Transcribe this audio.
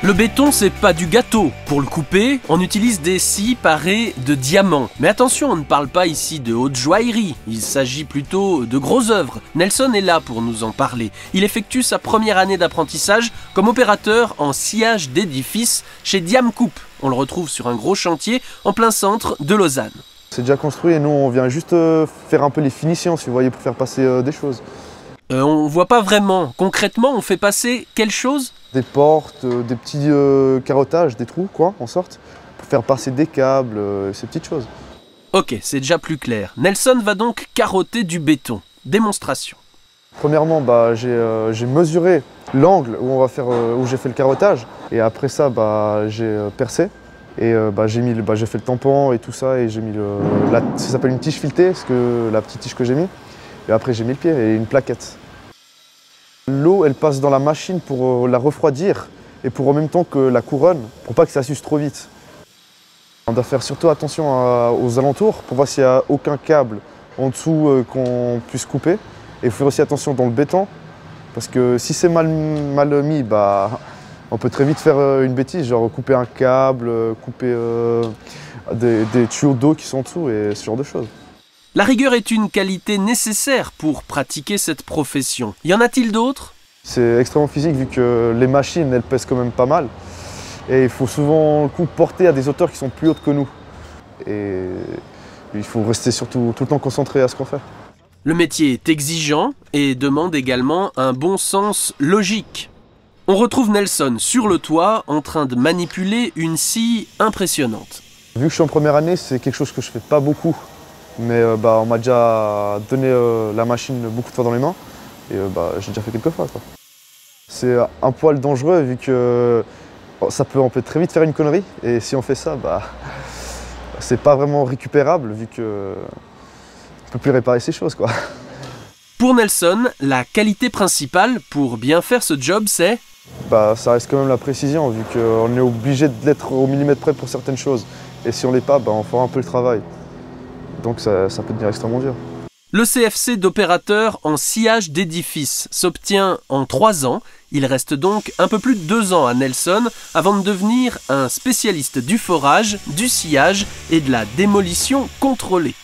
Le béton, c'est pas du gâteau. Pour le couper, on utilise des scies parées de diamants. Mais attention, on ne parle pas ici de haute joaillerie. Il s'agit plutôt de gros œuvres. Nelson est là pour nous en parler. Il effectue sa première année d'apprentissage comme opérateur en sciage d'édifices chez Diamcoupe. On le retrouve sur un gros chantier en plein centre de Lausanne. C'est déjà construit et nous on vient juste faire un peu les finitions, si vous voyez, pour faire passer des choses. On voit pas vraiment. Concrètement, on fait passer quelle chose? Des portes, des petits carottages, des trous quoi, en sorte, pour faire passer des câbles, ces petites choses. Ok, c'est déjà plus clair. Nelson va donc carotter du béton. Démonstration. Premièrement, j'ai mesuré l'angle où j'ai fait le carottage. Et après ça, j'ai percé. Et j'ai fait le tampon et tout ça. Et j'ai mis ça s'appelle une tige filetée, la petite tige que j'ai mis. Et après, j'ai mis le pied et une plaquette. L'eau, elle passe dans la machine pour la refroidir et pour en même temps que la couronne, pour pas que ça s'use trop vite. On doit faire surtout attention aux alentours pour voir s'il n'y a aucun câble en dessous qu'on puisse couper. Et il faut faire aussi attention dans le béton, parce que si c'est mal mis, on peut très vite faire une bêtise, genre couper un câble, couper des tuyaux d'eau qui sont en dessous et ce genre de choses. La rigueur est une qualité nécessaire pour pratiquer cette profession. Y en a-t-il d'autres? C'est extrêmement physique vu que les machines, elles pèsent quand même pas mal. Et il faut souvent le coup porter à des hauteurs qui sont plus hautes que nous. Et il faut rester surtout tout le temps concentré à ce qu'on fait. Le métier est exigeant et demande également un bon sens logique. On retrouve Nelson sur le toit en train de manipuler une scie impressionnante. Vu que je suis en première année, c'est quelque chose que je fais pas beaucoup. Mais on m'a déjà donné la machine beaucoup de fois dans les mains et j'ai déjà fait quelques fois. C'est un poil dangereux vu que on peut très vite faire une connerie et si on fait ça, c'est pas vraiment récupérable vu que on peut plus réparer ces choses quoi. Pour Nelson, la qualité principale pour bien faire ce job, c'est ça reste quand même la précision vu qu'on est obligé de l'être au millimètre près pour certaines choses et si on l'est pas, on fera un peu le travail. Donc ça peut devenir extrêmement dur. Le CFC d'opérateur en sciage d'édifices s'obtient en 3 ans. Il reste donc un peu plus de 2 ans à Nelson avant de devenir un spécialiste du forage, du sciage et de la démolition contrôlée.